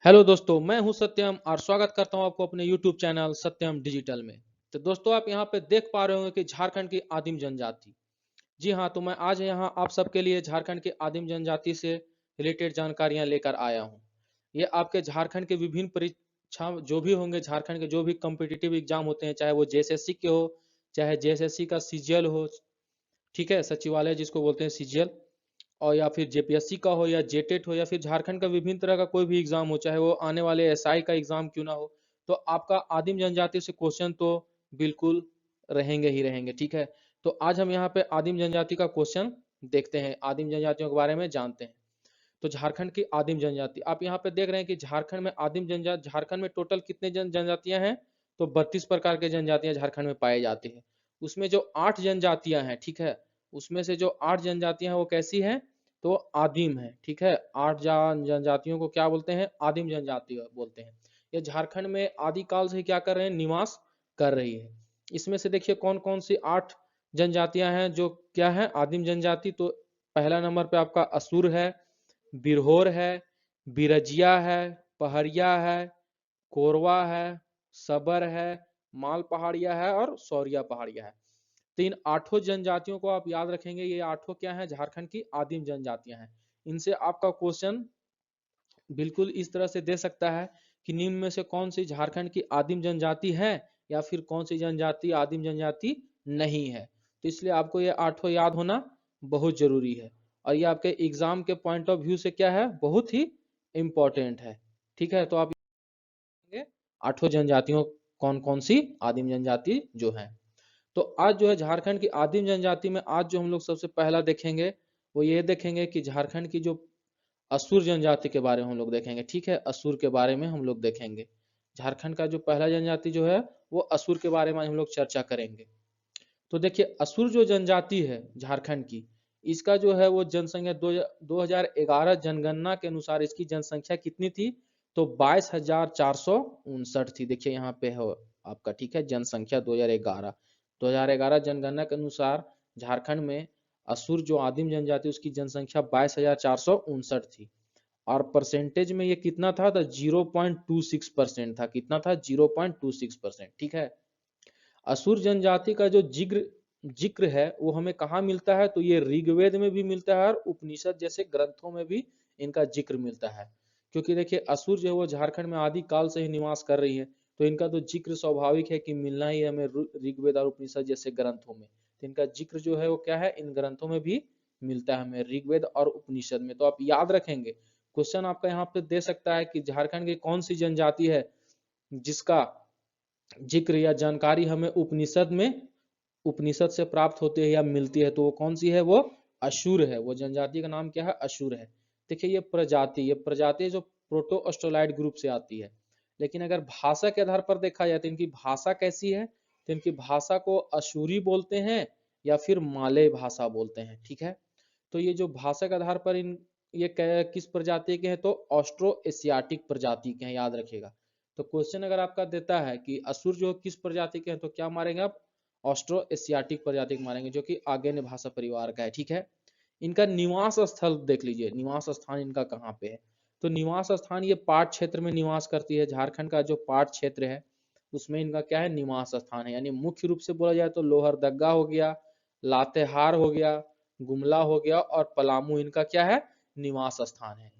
Hello दोस्तों, मैं हूं सत्यम और स्वागत करता हूं आपको अपने YouTube चैनल सत्यम डिजिटल में। तो दोस्तों, आप यहां पे देख पा रहे होंगे कि झारखंड की आदिम जनजाति। जी हां, तो मैं आज यहां आप सबके लिए झारखंड की आदिम जनजाति से रिलेटेड जानकारियां लेकर आया हूं। ये आपके झारखंड के विभिन्न परीक्षा जो भी होंगे, झारखंड के जो भी कॉम्पिटिटिव एग्जाम होते हैं, चाहे वो जेएसएससी के हो, चाहे जेएसएससी का सीजीएल हो, ठीक है, सचिवालय जिसको बोलते हैं सीजीएल, और या फिर जेपीएससी का हो या जेटेट हो या फिर झारखंड का विभिन्न तरह का कोई भी एग्जाम हो, चाहे वो आने वाले एसआई का एग्जाम क्यों ना हो, तो आपका आदिम जनजाति से क्वेश्चन तो बिल्कुल रहेंगे ही रहेंगे। ठीक है, तो आज हम यहाँ पे आदिम जनजाति का क्वेश्चन देखते हैं, आदिम जनजातियों के बारे में जानते हैं। तो झारखंड की आदिम जनजाति आप यहाँ पे देख रहे हैं कि झारखंड में आदिम जनजाति, झारखंड में टोटल कितने जनजातियां हैं? तो 32 प्रकार के जनजातियां झारखंड में पाई जाती है। उसमें जो 8 जनजातियां हैं, ठीक है, उसमें से जो 8 जनजातियां हैं वो कैसी हैं? तो आदिम है। ठीक है, 8 जनजातियों को क्या बोलते हैं? आदिम जनजाति बोलते हैं। ये झारखंड में आदिकाल से क्या कर रहे हैं? निवास कर रही है। इसमें से देखिए कौन कौन सी 8 जनजातियां हैं जो क्या है आदिम जनजाति। तो पहला नंबर पे आपका असुर है, बिरहोर है, बिरजिया है, पहरिया है, कोरवा है, सबर है, माल पहाड़िया है और सौरिया पहाड़िया है। तो इन 8 जनजातियों को आप याद रखेंगे। ये 8 क्या है? झारखंड की आदिम जनजातियां हैं। इनसे आपका क्वेश्चन बिल्कुल इस तरह से दे सकता है कि निम्न में से कौन सी झारखंड की आदिम जनजाति है या फिर कौन सी जनजाति आदिम जनजाति नहीं है। तो इसलिए आपको ये 8 याद होना बहुत जरूरी है और ये आपके एग्जाम के पॉइंट ऑफ व्यू से क्या है? बहुत ही इंपॉर्टेंट है। ठीक है, तो आप 8 जनजातियों कौन कौन सी आदिम जनजाति जो है। तो आज जो है झारखंड की आदिम जनजाति में आज जो हम लोग सबसे पहला देखेंगे वो ये देखेंगे कि झारखंड की जो असुर जनजाति के बारे में हम लोग देखेंगे। ठीक है, असुर के बारे में हम लोग देखेंगे। झारखंड का जो पहला जनजाति जो है वो असुर के बारे में हम लोग चर्चा करेंगे। तो देखिए, असुर जो जनजाति है झारखंड की, इसका जो है वो जनसंख्या 2011 जनगणना के अनुसार इसकी जनसंख्या कितनी थी? तो 22,459 थी। देखिए यहाँ पे है आपका, ठीक है, जनसंख्या 2011 जनगणना के अनुसार झारखंड में असुर जो आदिम जनजाति उसकी जनसंख्या 22,459 थी। और परसेंटेज में ये कितना था? तो 0.26% था। कितना था? 0.26%। ठीक है, असुर जनजाति का जो जिक्र जिक्र है वो हमें कहाँ मिलता है? तो ये ऋग्वेद में भी मिलता है और उपनिषद जैसे ग्रंथों में भी इनका जिक्र मिलता है। क्योंकि देखिए असुर जो है वो झारखंड में आदि काल से ही निवास कर रही है, तो इनका तो जिक्र स्वाभाविक है कि मिलना ही हमें ऋग्वेद और उपनिषद जैसे ग्रंथों में। तो इनका जिक्र जो है वो क्या है? इन ग्रंथों में भी मिलता है हमें, ऋग्वेद और उपनिषद में। तो आप याद रखेंगे, क्वेश्चन आपका यहाँ पे दे सकता है कि झारखंड की कौन सी जनजाति है जिसका जिक्र या जानकारी हमें उपनिषद से प्राप्त होती है या मिलती है। तो वो कौन सी है? वो अशुर है। वो जनजाति का नाम क्या है? अशुर है। देखिए ये प्रजाति जो प्रोटो ऑस्ट्रोलाइड ग्रुप से आती है। लेकिन अगर भाषा के आधार पर देखा जाए तो इनकी भाषा कैसी है? तो इनकी भाषा को अशूरी बोलते हैं या फिर मालय भाषा बोलते हैं। ठीक है, तो ये जो भाषा के आधार पर इन ये किस प्रजाति के हैं? तो ऑस्ट्रो एशियाटिक प्रजाति के हैं, याद रखिएगा। तो क्वेश्चन अगर आपका देता है कि असुर जो किस प्रजाति के हैं, तो क्या मारेंगे आप? ऑस्ट्रो एशियाटिक प्रजाति को मारेंगे, जो कि आगे भाषा परिवार का है। ठीक है, इनका निवास स्थल देख लीजिए, निवास स्थान इनका कहाँ पे है? तो निवास स्थान ये पाट क्षेत्र में निवास करती है। झारखंड का जो पाट क्षेत्र है उसमें इनका क्या है? निवास स्थान है। यानी मुख्य रूप से बोला जाए तो लोहरदगा हो गया, लातेहार हो गया, गुमला हो गया और पलामू इनका क्या है? निवास स्थान है।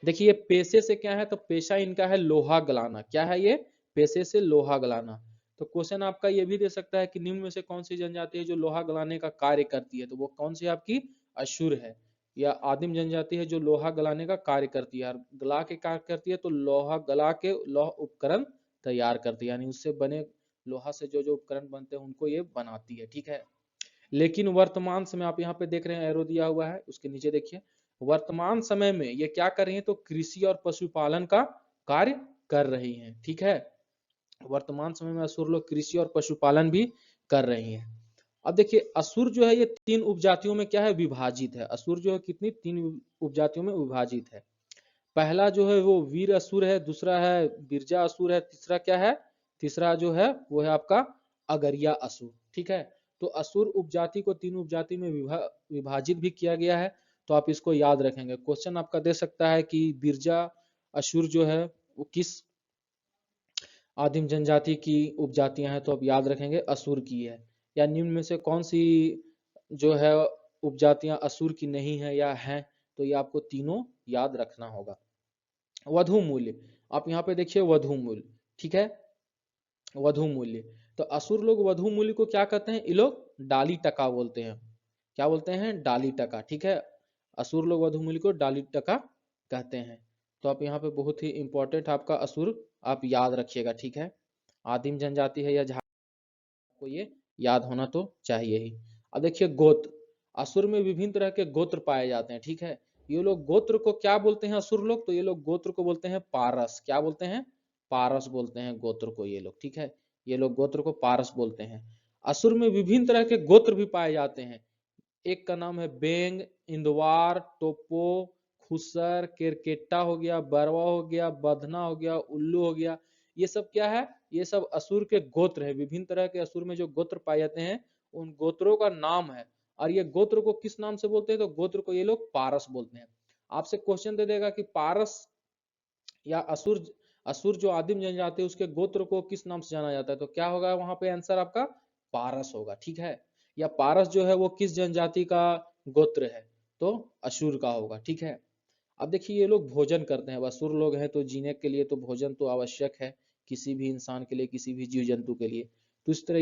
देखिए ये पेशे से क्या है? तो पेशा इनका है लोहा गलाना। क्या है ये? पेशे से लोहा गलाना। तो क्वेश्चन आपका ये भी दे सकता है कि निम्न में से कौन सी जनजाति है जो लोहा गलाने का कार्य करती है? तो वो कौन सी आपकी? अशुर है। या आदिम जनजाति है जो लोहा गलाने का कार्य करती है। और गला के कार्य करती है तो लोहा गला के लोह उपकरण तैयार करती है, यानी उससे बने लोहा से जो जो उपकरण बनते हैं उनको ये बनाती है। ठीक है, लेकिन वर्तमान समय आप यहाँ पे देख रहे हैं एरो दिया हुआ है, उसके नीचे देखिए वर्तमान समय में ये क्या कर रही है? तो कृषि और पशुपालन का कार्य कर रही हैं। ठीक है, वर्तमान समय में असुर लोग कृषि और पशुपालन भी कर रही हैं। अब देखिए असुर जो है ये 3 उपजातियों में क्या है? विभाजित है। असुर जो है कितनी? 3 उपजातियों में विभाजित है। पहला जो है वो वीर असुर है, दूसरा है बिरजा असुर है, तीसरा क्या है? तीसरा जो है वो है आपका अगरिया असुर। ठीक है, तो असुर उपजाति को 3 उपजाति में विभाजित भी किया गया है। तो आप इसको याद रखेंगे। क्वेश्चन आपका दे सकता है कि बिरजा असुर जो है वो किस आदिम जनजाति की उपजातियां हैं, तो आप याद रखेंगे असुर की है। या निम्न में से कौन सी जो है उपजातियां असुर की नहीं है या हैं, तो ये आपको तीनों याद रखना होगा। वधु मूल्य, आप यहाँ पे देखिए वधु मूल्य, ठीक है, वधु मूल्य। तो असुर लोग वधु मूल्य को क्या कहते हैं, ये लोग डाली टका बोलते हैं। क्या बोलते हैं, डाली टका, ठीक है। असुर लोग वधु मूल्य को डाली टका कहते हैं। तो आप यहाँ पे बहुत ही इंपॉर्टेंट आपका असुर आप याद रखिएगा, ठीक है। आदिम जनजाति है या को ये याद होना तो चाहिए ही। अब देखिए गोत्र, असुर में विभिन्न तरह के गोत्र पाए जाते हैं, ठीक है। ये लोग गोत्र को क्या बोलते हैं असुर लोग, तो ये लोग गोत्र को बोलते हैं पारस। क्या बोलते हैं, पारस बोलते हैं गोत्र को ये लोग, ठीक है। ये लोग गोत्र को पारस बोलते हैं। असुर में विभिन्न तरह के गोत्र भी पाए जाते हैं। एक का नाम है बेंग, इंदवार, टोपो, खुसर, केरकेटा हो गया, बरवा हो गया, बधना हो गया, उल्लू हो गया। ये सब क्या है, ये सब असुर के गोत्र है। विभिन्न तरह के असुर में जो गोत्र पाए जाते हैं उन गोत्रों का नाम है। और ये गोत्र को किस नाम से बोलते हैं, तो गोत्र को ये लोग पारस बोलते हैं। आपसे क्वेश्चन दे देगा कि पारस या असुर, असुर जो आदिम जनजाति है उसके गोत्र को किस नाम से जाना जाता है, तो क्या होगा वहां पे आंसर आपका पारस होगा, ठीक है। या पारस जो है वो किस जनजाति का गोत्र है, तो असुर का होगा, ठीक है। अब देखिए ये लोग भोजन करते हैं। अब असुर लोग हैं तो जीने के लिए तो भोजन तो आवश्यक है, किसी भी इंसान के लिए, किसी भी जीव जंतु के लिए। तो इस तरह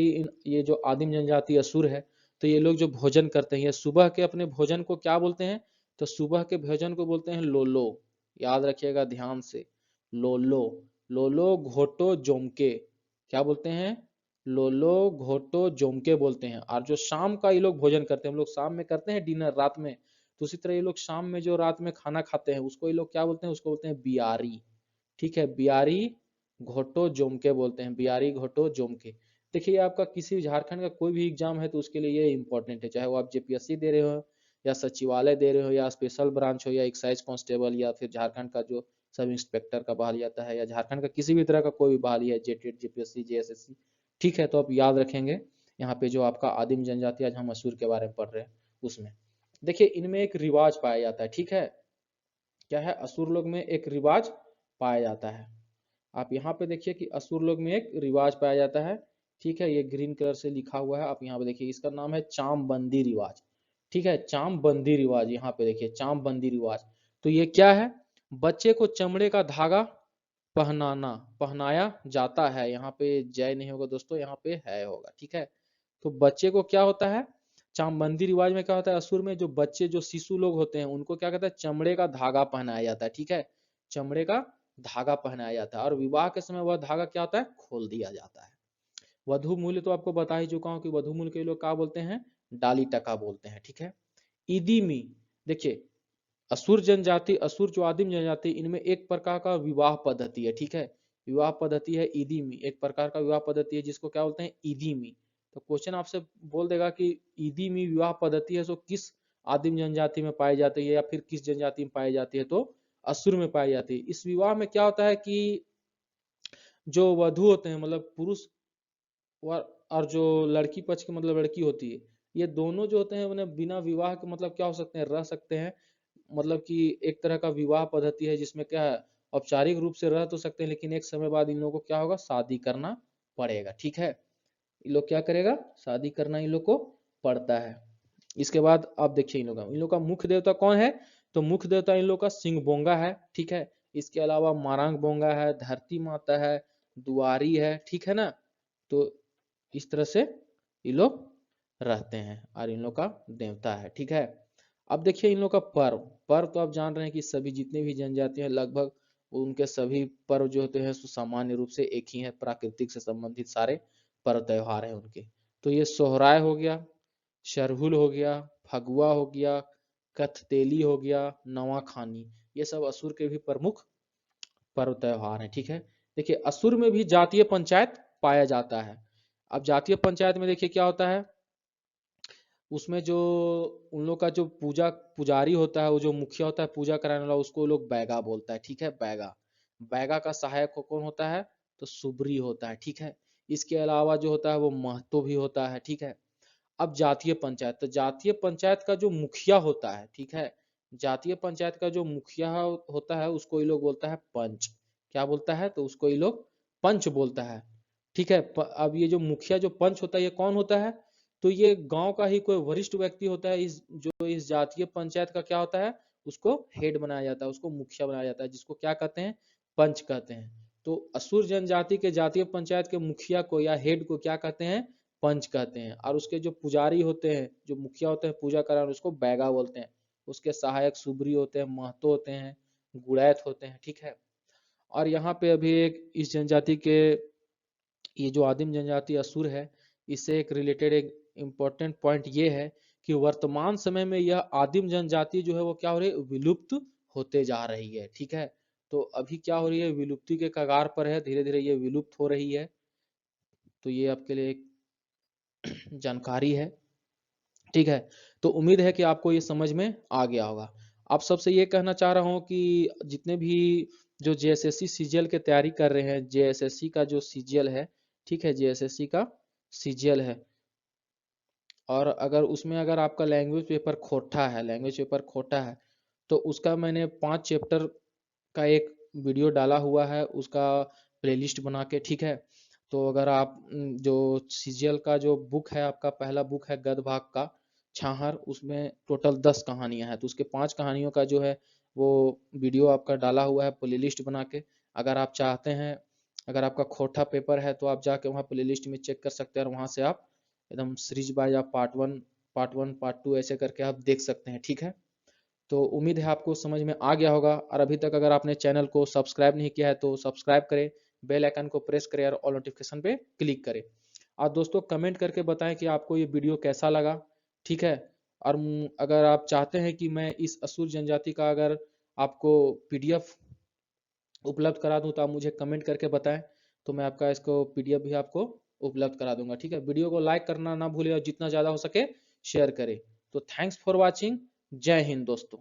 ये जो आदिम जनजाति असुर है, तो ये लोग जो भोजन करते हैं, ये सुबह के अपने भोजन को क्या बोलते हैं, तो सुबह के भोजन को बोलते हैं लोलो। याद रखिएगा ध्यान से, लोलो। लोलो घोटो जोमके, क्या बोलते हैं, लोलो घोटो जोमके बोलते हैं। और जो शाम का ये लोग भोजन करते हैं, हम लोग शाम में करते हैं डिनर रात में, तो उसी तरह ये लोग शाम में जो रात में खाना खाते हैं उसको ये लोग क्या बोलते हैं, उसको बोलते हैं बियारी, ठीक है। बियारी घोटो जोमके बोलते हैं, बियारी घोटो जोमके। देखिए आपका किसी भी झारखंड का कोई भी एग्जाम है तो उसके लिए ये इंपॉर्टेंट है, चाहे वो आप जेपीएससी दे रहे हो या सचिवालय दे रहे हो या स्पेशल ब्रांच हो या एक्साइज कांस्टेबल या फिर झारखंड का जो सब इंस्पेक्टर का बहाली आता है या झारखंड का किसी भी तरह का कोई भी बहाली है, जेटेट, जेपीएससी, जेएसएससी, ठीक है। तो आप याद रखेंगे यहाँ पे जो आपका आदिम जनजाति, आज हम असुर के बारे में पढ़ रहे हैं उसमें। देखिए इनमें एक रिवाज पाया जाता है, ठीक है। क्या है, असुर लोग में एक रिवाज पाया जाता है। आप यहाँ पे देखिए कि असुर लोग में एक रिवाज पाया जाता है, ठीक है। ये ग्रीन कलर से लिखा हुआ है, आप यहाँ पे देखिए, इसका नाम है चामबंदी रिवाज, ठीक है। चामबंदी रिवाज, यहाँ पे देखिए चामबंदी रिवाज। तो ये क्या है, बच्चे को चमड़े का धागा पहनाया जाता है। यहाँ पे जय नहीं होगा दोस्तों, यहाँ पे है होगा, ठीक है। तो बच्चे को क्या होता है, चामबंदी रिवाज में क्या होता है, असुर में जो बच्चे, जो शिशु लोग होते हैं उनको क्या कहते हैं, चमड़े का धागा पहनाया जाता है, ठीक है। चमड़े का धागा पहनाया जाता है और विवाह के समय वह धागा क्या होता है, खोल दिया जाता है। वधु मूल्य तो आपको बता ही चुका हूं कि वधु मूल्य के लोग क्या बोलते हैं, डाली टका बोलते हैं, ठीक है। इदीमी, देखिए असुर जनजाति, असुर जो आदिम जनजाति, इनमें एक प्रकार का विवाह पद्धति है, ठीक है। विवाह पद्धति है इदीमी, एक प्रकार का विवाह पद्धति है जिसको क्या बोलते हैं, इदीमी। तो क्वेश्चन आपसे बोल देगा कि इदीमी विवाह पद्धति है सो किस आदिम जनजाति में पाई जाती है या फिर किस जनजाति में पाई जाती है, तो असुर में पाई जाती है। इस विवाह में क्या होता है कि जो वधु होते हैं, मतलब पुरुष और जो लड़की पक्ष की मतलब लड़की होती है, ये दोनों जो होते हैं उन्हें बिना विवाह के मतलब क्या हो सकते हैं, रह सकते हैं। मतलब कि एक तरह का विवाह पद्धति है जिसमें क्या है, औपचारिक रूप से रह तो सकते हैं लेकिन एक समय बाद इन लोगों को क्या होगा, शादी करना पड़ेगा, ठीक है। इन लोग क्या करेगा, शादी करना इन लोग को पड़ता है। इसके बाद आप देखिए इन लोग का मुख्य देवता कौन है, तो मुख्य देवता इन लोग का सिंह बोंगा है, ठीक है। इसके अलावा मारांग बोंगा है, धरती माता है, दुआरी है, ठीक है ना। तो इस तरह से ये लोग रहते हैं और इन लोग का देवता है, ठीक है। अब देखिए इन लोग का पर्व, पर्व तो आप जान रहे हैं कि सभी जितने भी जनजाति हैं लगभग उनके सभी पर्व जो होते हैं सामान्य रूप से एक ही है, प्राकृतिक से संबंधित सारे पर्व त्योहार हैं उनके। तो ये सोहराय हो गया, शरहुल हो गया, फगुआ हो गया, कथतेली हो गया, नवाखानी, ये सब असुर के भी प्रमुख पर्व त्योहार हैं, ठीक है। देखिए असुर में भी जातीय पंचायत पाया जाता है। अब जातीय पंचायत में देखिए क्या होता है, उसमें जो उन लोग का जो पुजारी होता है, वो जो मुखिया होता है पूजा कराने वाला, उसको लोग बैगा बोलता है, ठीक है। बैगा, बैगा का सहायक कौन होता है, तो सुब्री होता है, ठीक है। इसके अलावा जो होता है वो महतो भी होता है, ठीक है। अब जातीय पंचायत, तो जातीय पंचायत का जो मुखिया होता है, ठीक है, जातीय पंचायत का जो मुखिया होता है उसको ये लोग बोलता है पंच, क्या बोलता है, तो उसको ये लोग पंच बोलता है। ठीक है, अब ये जो मुखिया जो पंच होता है ये कौन होता है, तो ये गांव का ही कोई वरिष्ठ व्यक्ति होता है। इस जातीय पंचायत का क्या होता है, उसको हेड बनाया जाता है, उसको मुखिया बनाया जाता है, जिसको क्या कहते हैं, पंच कहते हैं। तो असुर जनजाति के जातीय पंचायत के मुखिया को या हेड को क्या कहते हैं, पंच कहते हैं। और उसके जो पुजारी होते हैं, जो मुखिया होते हैं पूजा कराने, उसको बैगा बोलते हैं। उसके सहायक सुबरी होते हैं, महतो होते हैं, गुड़ैत होते हैं। ठीक है, और यहाँ पे अभी एक इस जनजाति के, ये जो आदिम जनजाति असुर है, इससे एक रिलेटेड एक इम्पोर्टेंट पॉइंट ये है कि वर्तमान समय में यह आदिम जनजाति जो है वो क्या हो रही है, विलुप्त होते जा रही है। ठीक है, तो अभी क्या हो रही है, विलुप्ति के कगार पर है, धीरे धीरे ये विलुप्त हो रही है। तो ये आपके लिए एक जानकारी है। ठीक है, तो उम्मीद है कि आपको ये समझ में आ गया होगा। आप सबसे ये कहना चाह रहा हूँ कि जितने भी जो जेएसएससी सीजीएल के तैयारी कर रहे हैं, जेएसएससी का जो सीजीएल है, ठीक है, जेएसएससी का सीजीएल है, और अगर उसमें अगर आपका लैंग्वेज पेपर खोटा है, लैंग्वेज पेपर खोटा है, तो उसका मैंने 5 चैप्टर का एक वीडियो डाला हुआ है, उसका प्लेलिस्ट बना के। ठीक है, तो अगर आप जो सीजीएल का जो बुक है, आपका पहला बुक है गद भाग का छाहर, उसमें टोटल 10 कहानियां हैं, तो उसके 5 कहानियों का जो है वो वीडियो आपका डाला हुआ है प्लेलिस्ट बना के। अगर आप चाहते हैं, अगर आपका खोटा पेपर है, तो आप जाके वहाँ प्लेलिस्ट में चेक कर सकते हैं, और वहाँ से आप एकदम सीरीज बाय आप पार्ट वन पार्ट टू ऐसे करके आप देख सकते हैं। ठीक है, तो उम्मीद है आपको समझ में आ गया होगा। और अभी तक अगर आपने चैनल को सब्सक्राइब नहीं किया है तो सब्सक्राइब करें, बेल आइकन को प्रेस करें और ऑल नोटिफिकेशन पे क्लिक करें। और दोस्तों कमेंट करके बताएं कि आपको ये वीडियो कैसा लगा। ठीक है, और अगर आप चाहते हैं कि मैं इस असुर जनजाति का अगर आपको पीडीएफ उपलब्ध करा दूं, तो आप मुझे कमेंट करके बताएं, तो मैं आपका इसको पीडीएफ भी आपको उपलब्ध करा दूंगा। ठीक है, वीडियो को लाइक करना ना भूलें और जितना ज़्यादा हो सके शेयर करें। तो थैंक्स फॉर वॉचिंग। जय हिंद दोस्तों।